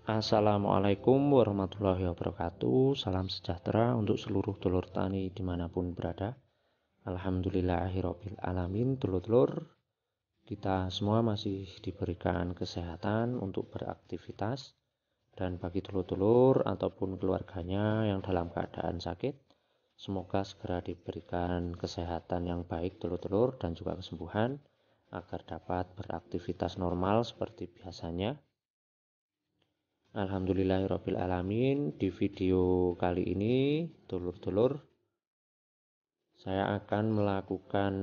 Assalamualaikum warahmatullahi wabarakatuh. Salam sejahtera untuk seluruh dulur tani dimanapun berada. Alhamdulillahirabbil alamin. Dulur-dulur, kita semua masih diberikan kesehatan untuk beraktivitas. Dan bagi dulur-dulur ataupun keluarganya yang dalam keadaan sakit, semoga segera diberikan kesehatan yang baik dulur-dulur dan juga kesembuhan agar dapat beraktivitas normal seperti biasanya. Alhamdulillahirabbil alamin. Di video kali ini, dulur-dulur, saya akan melakukan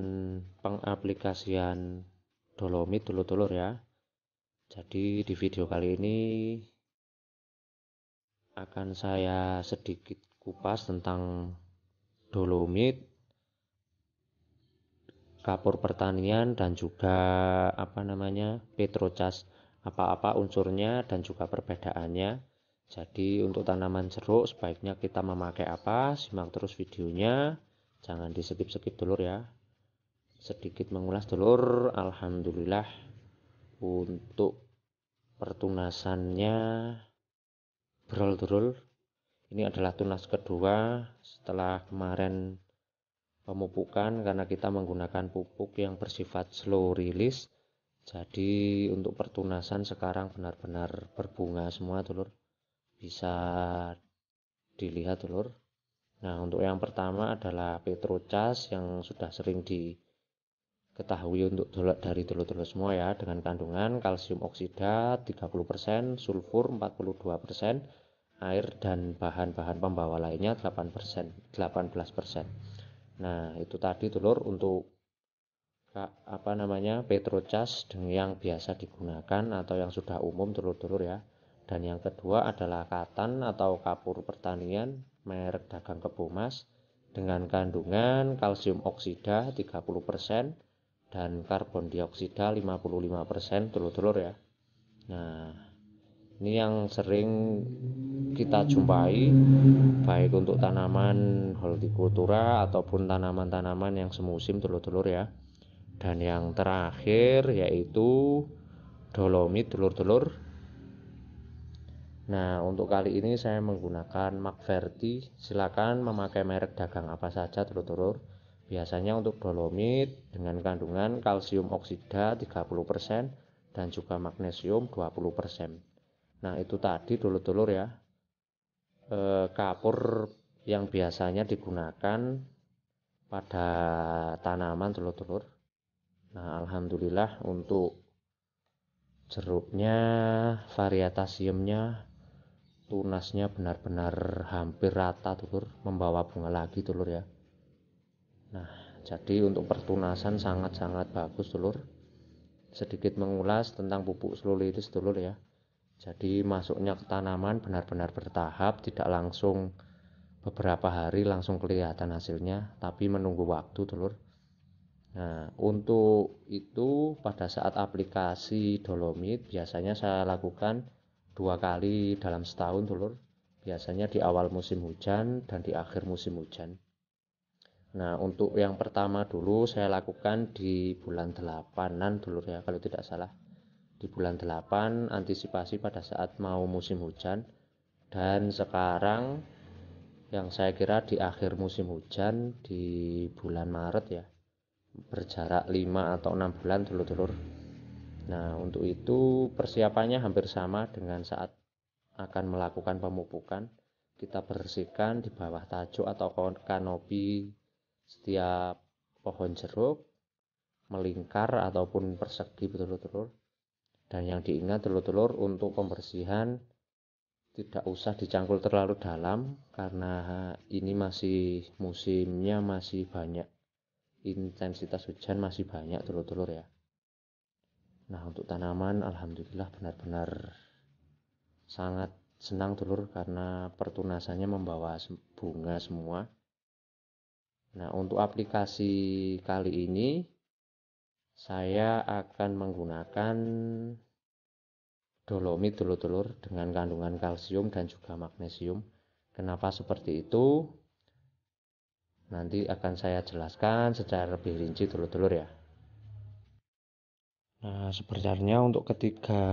pengaplikasian dolomit dulur-dulur ya. Jadi di video kali ini akan saya sedikit kupas tentang dolomit, kapur pertanian dan juga petrocas, apa-apa unsurnya dan juga perbedaannya. Jadi untuk tanaman jeruk sebaiknya kita memakai apa? Simak terus videonya, jangan di skip-skip dulur ya. Sedikit mengulas dulur, alhamdulillah untuk pertunasannya brol-brol. Ini adalah tunas kedua setelah kemarin pemupukan, karena kita menggunakan pupuk yang bersifat slow release. Jadi untuk pertunasan sekarang benar-benar berbunga semua dulur, bisa dilihat dulur. Nah, untuk yang pertama adalah petrocas yang sudah sering diketahui untuk dari dulur-dulur semua ya, dengan kandungan kalsium oksida 30%, sulfur 42%, air dan bahan-bahan pembawa lainnya 8%, 18%. Nah, itu tadi dulur untuk petrocas yang biasa digunakan atau yang sudah umum dulur-dulur ya. Dan yang kedua adalah katan atau kapur pertanian merek dagang Kebomas dengan kandungan kalsium oksida 30% dan karbon dioksida 55% dulur-dulur ya. Nah, ini yang sering kita jumpai baik untuk tanaman hortikultura ataupun tanaman-tanaman yang semusim dulur-dulur ya. Dan yang terakhir yaitu dolomit dulur-dulur. Nah, untuk kali ini saya menggunakan Macverti. Silakan memakai merek dagang apa saja dulur-dulur. Biasanya untuk dolomit dengan kandungan kalsium oksida 30% dan juga magnesium 20%. Nah, itu tadi dulur-dulur ya, kapur yang biasanya digunakan pada tanaman dulur-dulur. Nah, alhamdulillah untuk jeruknya, varietasiumnya, tunasnya benar-benar hampir rata dulur, membawa bunga lagi dulur ya. Nah, jadi untuk pertunasan sangat-sangat bagus dulur. Sedikit mengulas tentang pupuk slow release dulur ya. Jadi masuknya ke tanaman benar-benar bertahap, tidak langsung beberapa hari langsung kelihatan hasilnya, tapi menunggu waktu dulur. Nah, untuk itu pada saat aplikasi dolomit biasanya saya lakukan 2 kali dalam setahun dulur. Biasanya di awal musim hujan dan di akhir musim hujan. Nah, untuk yang pertama dulu saya lakukan di bulan 8-an dulur ya, kalau tidak salah. Di bulan 8 antisipasi pada saat mau musim hujan. Dan sekarang yang saya kira di akhir musim hujan di bulan Maret ya, berjarak 5 atau 6 bulan dulur-dulur. Nah, untuk itu persiapannya hampir sama dengan saat akan melakukan pemupukan. Kita bersihkan di bawah tajuk atau kanopi setiap pohon jeruk, melingkar ataupun persegi dulur-dulur. Dan yang diingat dulur-dulur, untuk pembersihan tidak usah dicangkul terlalu dalam karena ini masih musimnya, masih banyak intensitas hujan, masih banyak dulur-dulur ya. Nah, untuk tanaman alhamdulillah benar-benar sangat senang dulur karena pertunasannya membawa bunga semua. Nah, untuk aplikasi kali ini saya akan menggunakan dolomit dulur-dulur dengan kandungan kalsium dan juga magnesium. Kenapa seperti itu? Nanti akan saya jelaskan secara lebih rinci dulur-dulur ya. Nah, sebenarnya untuk ketiga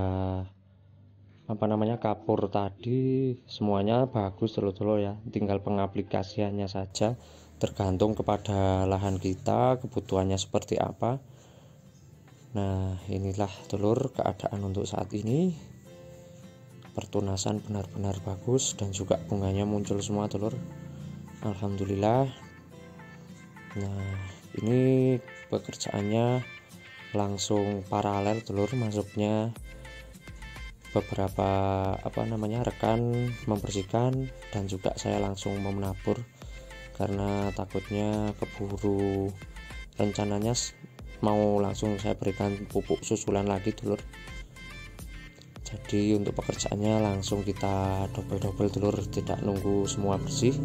kapur tadi semuanya bagus telur-telur ya, tinggal pengaplikasiannya saja, tergantung kepada lahan kita kebutuhannya seperti apa. Nah inilah telur keadaan untuk saat ini. Pertunasan benar-benar bagus dan juga bunganya muncul semua telur, alhamdulillah. Nah ini pekerjaannya langsung paralel telur, masuknya beberapa rekan membersihkan dan juga saya langsung menabur karena takutnya keburu. Rencananya mau langsung saya berikan pupuk susulan lagi telur. Jadi untuk pekerjaannya langsung kita double telur, tidak nunggu semua bersih.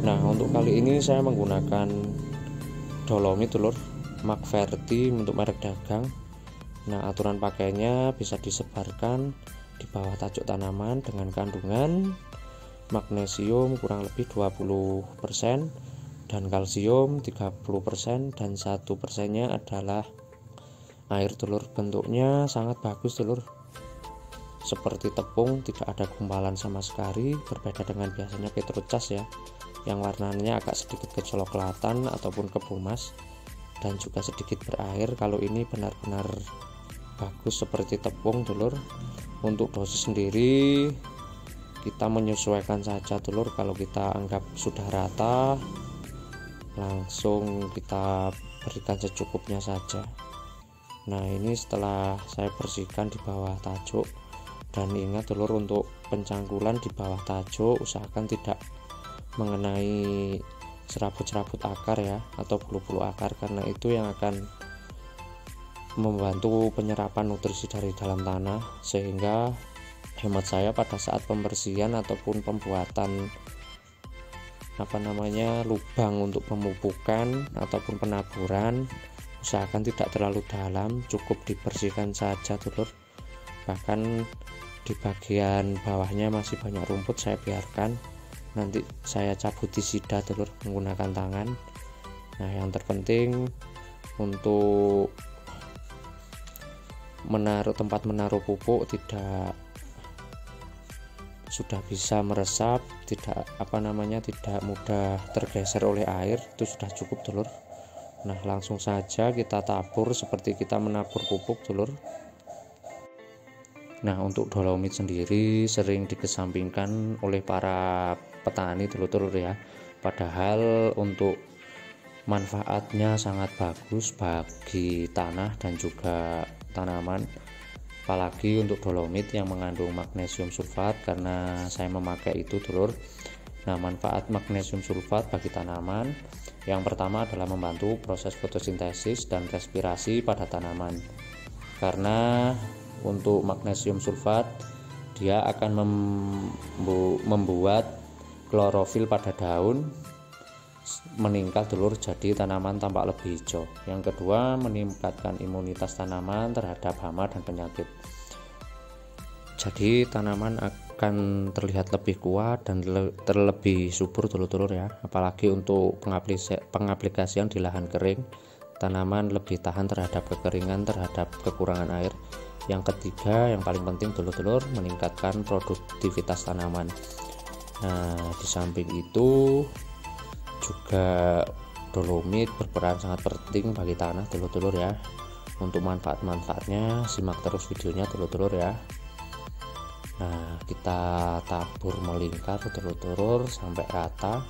Nah untuk kali ini saya menggunakan dolomit telur McVerti untuk merek dagang. Nah aturan pakainya bisa disebarkan di bawah tajuk tanaman dengan kandungan magnesium kurang lebih 20% dan kalsium 30%, dan 1%-nya adalah air telur. Bentuknya sangat bagus telur, seperti tepung, tidak ada gumpalan sama sekali, berbeda dengan biasanya petrocas ya, yang warnanya agak sedikit kecoklatan ataupun kebumas dan juga sedikit berair. Kalau ini benar-benar bagus seperti tepung telur. Untuk dosis sendiri kita menyesuaikan saja telur, kalau kita anggap sudah rata langsung kita berikan secukupnya saja. Nah ini setelah saya bersihkan di bawah tajuk. Dan ingat telur, untuk pencangkulan di bawah tajuk usahakan tidak mengenai serabut-serabut akar ya, atau bulu-bulu akar, karena itu yang akan membantu penyerapan nutrisi dari dalam tanah, sehingga hemat saya pada saat pembersihan ataupun pembuatan lubang untuk pemupukan ataupun penaburan, usahakan tidak terlalu dalam, cukup dibersihkan saja telur. Bahkan di bagian bawahnya masih banyak rumput, saya biarkan, nanti saya cabuti sida telur menggunakan tangan. Nah yang terpenting untuk tempat menaruh pupuk sudah bisa meresap, tidak mudah tergeser oleh air, itu sudah cukup telur. Nah langsung saja kita tabur seperti kita menabur pupuk telur. Nah untuk dolomit sendiri sering dikesampingkan oleh para petani telur-telur ya, padahal untuk manfaatnya sangat bagus bagi tanah dan juga tanaman, apalagi untuk dolomit yang mengandung magnesium sulfat, karena saya memakai itu telur. Nah manfaat magnesium sulfat bagi tanaman yang pertama adalah membantu proses fotosintesis dan respirasi pada tanaman, karena untuk magnesium sulfat dia akan membuat klorofil pada daun meningkat telur, jadi tanaman tampak lebih hijau. Yang kedua, meningkatkan imunitas tanaman terhadap hama dan penyakit, jadi tanaman akan terlihat lebih kuat dan terlebih subur telur-telur ya. Apalagi untuk pengaplikasian di lahan kering, tanaman lebih tahan terhadap kekeringan, terhadap kekurangan air. Yang ketiga, yang paling penting telur-telur, meningkatkan produktivitas tanaman. Nah di samping itu juga dolomit berperan sangat penting bagi tanah telur-telur ya. Untuk manfaat-manfaatnya simak terus videonya telur-telur ya. Nah kita tabur melingkar telur-telur sampai rata,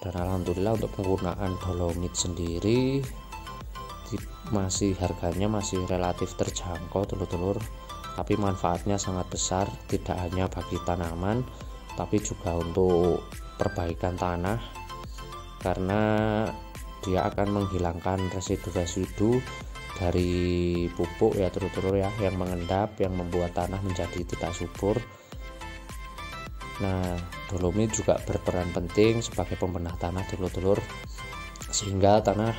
dan alhamdulillah untuk penggunaan dolomit sendiri harganya masih relatif terjangkau telur-telur, tapi manfaatnya sangat besar, tidak hanya bagi tanaman tapi juga untuk perbaikan tanah, karena dia akan menghilangkan residu-residu dari pupuk ya telur-telur ya, yang mengendap, yang membuat tanah menjadi tidak subur. Nah dolomit juga berperan penting sebagai pembenah tanah telur-telur, sehingga tanah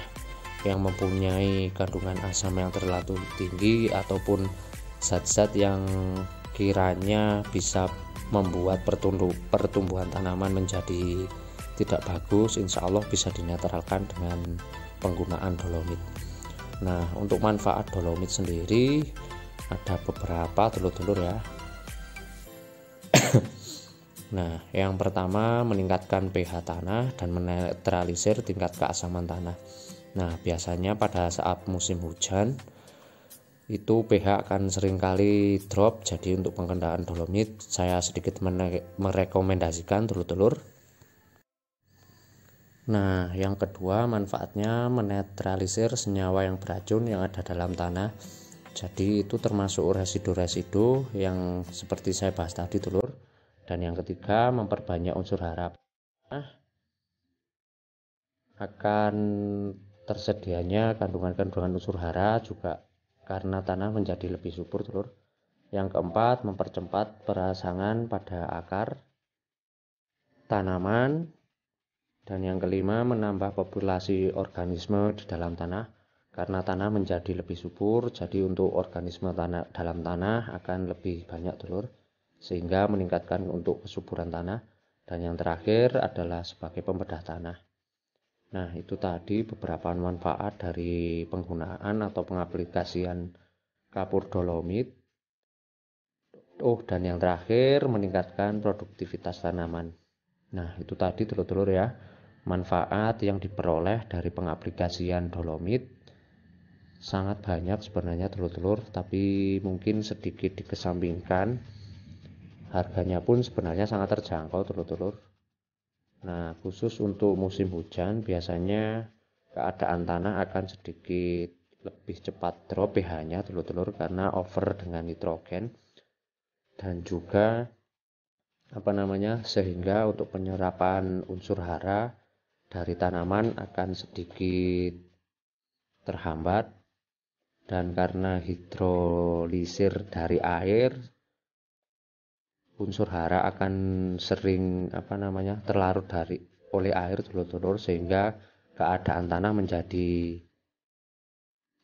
yang mempunyai kandungan asam yang terlalu tinggi ataupun zat-zat yang kiranya bisa membuat pertumbuhan tanaman menjadi tidak bagus, insya Allah bisa dinetralkan dengan penggunaan dolomit. Nah untuk manfaat dolomit sendiri ada beberapa dulur-dulur ya. Nah, yang pertama meningkatkan pH tanah dan menetralisir tingkat keasaman tanah. Nah, biasanya pada saat musim hujan itu pH akan seringkali drop. Jadi untuk pengendalian dolomit saya sedikit merekomendasikan dulur-dulur. Nah, yang kedua manfaatnya menetralisir senyawa yang beracun yang ada dalam tanah. Jadi itu termasuk residu-residu yang seperti saya bahas tadi dulur. Dan yang ketiga memperbanyak unsur hara. Akan tersedianya kandungan-kandungan unsur hara juga karena tanah menjadi lebih subur dulur. Yang keempat mempercepat perasangan pada akar tanaman. Dan yang kelima menambah populasi organisme di dalam tanah karena tanah menjadi lebih subur. Jadi untuk organisme dalam tanah akan lebih banyak dulur, sehingga meningkatkan untuk kesuburan tanah. Dan yang terakhir adalah sebagai pembedah tanah. Nah, itu tadi beberapa manfaat dari penggunaan atau pengaplikasian kapur dolomit. Dan yang terakhir meningkatkan produktivitas tanaman. Nah, itu tadi dulur-dulur ya, manfaat yang diperoleh dari pengaplikasian dolomit. Sangat banyak sebenarnya dulur-dulur, tapi mungkin sedikit dikesampingkan. Harganya pun sebenarnya sangat terjangkau dulur-dulur. Nah, khusus untuk musim hujan biasanya keadaan tanah akan sedikit lebih cepat drop pH-nya dulur-dulur karena over dengan nitrogen. Dan juga sehingga untuk penyerapan unsur hara dari tanaman akan sedikit terhambat. Dan karena hidrolisir dari air, unsur hara akan sering terlarut oleh air dulur-dulur, sehingga keadaan tanah menjadi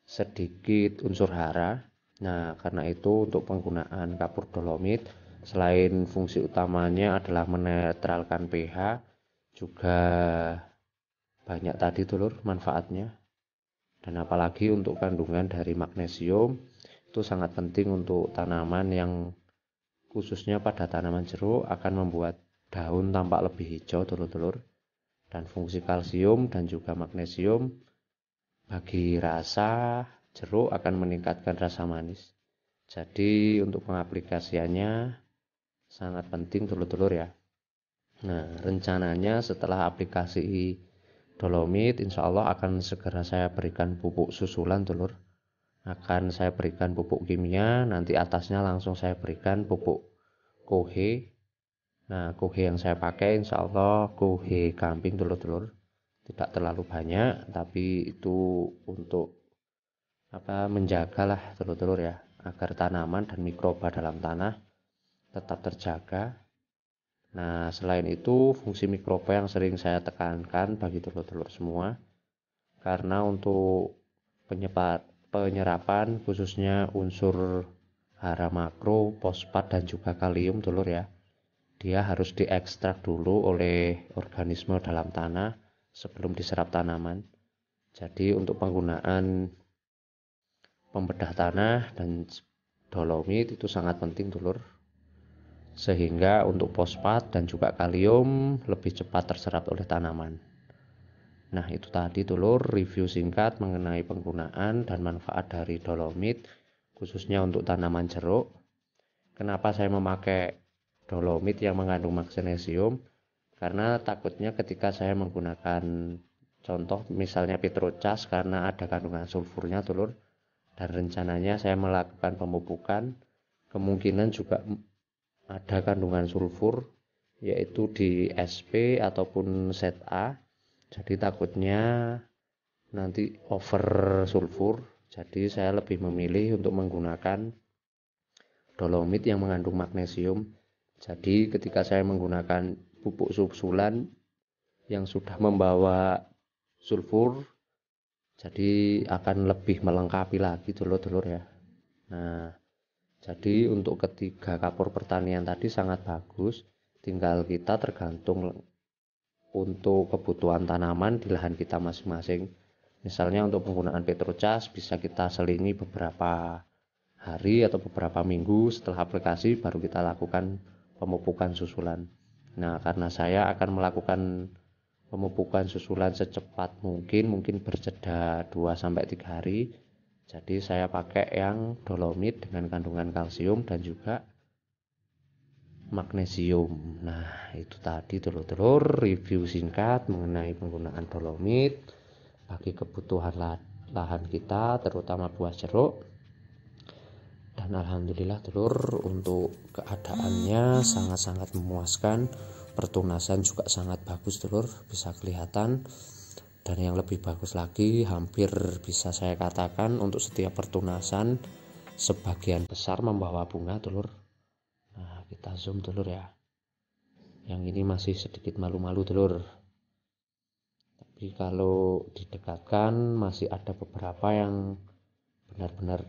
sedikit unsur hara. Nah, karena itu untuk penggunaan kapur dolomit selain fungsi utamanya adalah menetralkan pH, juga banyak tadi dulur manfaatnya. Dan apalagi untuk kandungan dari magnesium itu sangat penting untuk tanaman yang khususnya pada tanaman jeruk akan membuat daun tampak lebih hijau dulur-dulur. Dan fungsi kalsium dan juga magnesium bagi rasa jeruk akan meningkatkan rasa manis. Jadi untuk pengaplikasiannya sangat penting dulur-dulur ya. Nah, rencananya setelah aplikasi dolomit insya Allah akan segera saya berikan pupuk susulan dulur. Akan saya berikan pupuk kimia, nanti atasnya langsung saya berikan pupuk kohe. Nah, kohe yang saya pakai insya Allah kohe kambing dulur-dulur. Tidak terlalu banyak, tapi itu untuk menjagalah dulur-dulur ya, agar tanaman dan mikroba dalam tanah tetap terjaga. Nah, selain itu fungsi mikroba yang sering saya tekankan bagi dulur-dulur semua, karena untuk penyerapan khususnya unsur hara makro, fosfat dan juga kalium dulur ya, dia harus diekstrak dulu oleh organisme dalam tanah sebelum diserap tanaman. Jadi untuk penggunaan pembedah tanah dan dolomit itu sangat penting dulur, sehingga untuk fosfat dan juga kalium lebih cepat terserap oleh tanaman. Nah, itu tadi dulur review singkat mengenai penggunaan dan manfaat dari dolomit khususnya untuk tanaman jeruk. Kenapa saya memakai dolomit yang mengandung magnesium? Karena takutnya ketika saya menggunakan contoh misalnya petrocas karena ada kandungan sulfurnya dulur, dan rencananya saya melakukan pemupukan, kemungkinan juga ada kandungan sulfur yaitu di SP ataupun set A. Jadi takutnya nanti over sulfur. Jadi saya lebih memilih untuk menggunakan dolomit yang mengandung magnesium. Jadi ketika saya menggunakan pupuk susulan yang sudah membawa sulfur, jadi akan lebih melengkapi lagi dulur-dulur ya. Nah, jadi untuk ketiga kapur pertanian tadi sangat bagus. Tinggal kita tergantung untuk kebutuhan tanaman di lahan kita masing-masing. Misalnya untuk penggunaan petrocas bisa kita selingi beberapa hari atau beberapa minggu setelah aplikasi baru kita lakukan pemupukan susulan. Nah, karena saya akan melakukan pemupukan susulan secepat mungkin berjeda 2-3 hari. Jadi saya pakai yang dolomit dengan kandungan kalsium dan juga magnesium. Nah, itu tadi telur-telur review singkat mengenai penggunaan dolomit bagi kebutuhan lahan kita, terutama buah jeruk. Dan alhamdulillah telur, untuk keadaannya sangat-sangat memuaskan. Pertunasan juga sangat bagus telur, bisa kelihatan. Dan yang lebih bagus lagi, hampir bisa saya katakan untuk setiap pertunasan sebagian besar membawa bunga telur. Nah, kita zoom telur ya. Yang ini masih sedikit malu-malu telur. Tapi kalau didekatkan masih ada beberapa yang benar-benar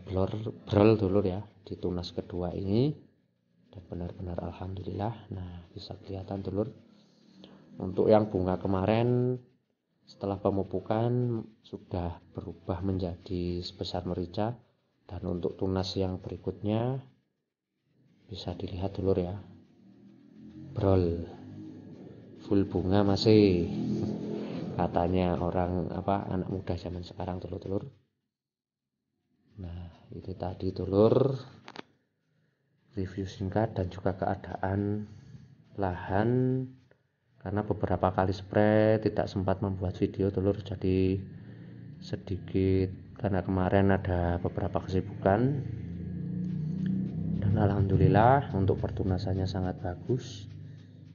brol telur ya di tunas kedua ini, dan benar-benar alhamdulillah. Nah, bisa kelihatan telur. Untuk yang bunga kemarin setelah pemupukan sudah berubah menjadi sebesar merica, dan untuk tunas yang berikutnya bisa dilihat telur ya, brol full bunga masih, katanya orang anak muda zaman sekarang telur-telur. Nah, itu tadi telur review singkat dan juga keadaan lahan, karena beberapa kali spray tidak sempat membuat video telur, jadi sedikit karena kemarin ada beberapa kesibukan. Dan alhamdulillah untuk pertunasannya sangat bagus,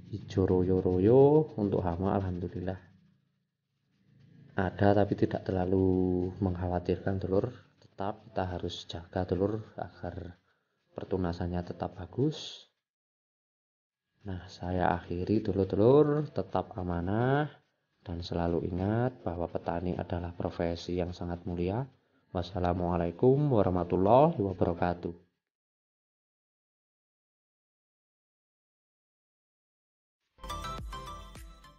hijau royo-royo. Untuk hama alhamdulillah ada, tapi tidak terlalu mengkhawatirkan telur. Tetap kita harus jaga telur agar pertunasannya tetap bagus. Nah, saya akhiri telur-telur, tetap amanah dan selalu ingat bahwa petani adalah profesi yang sangat mulia. Wassalamualaikum warahmatullahi wabarakatuh.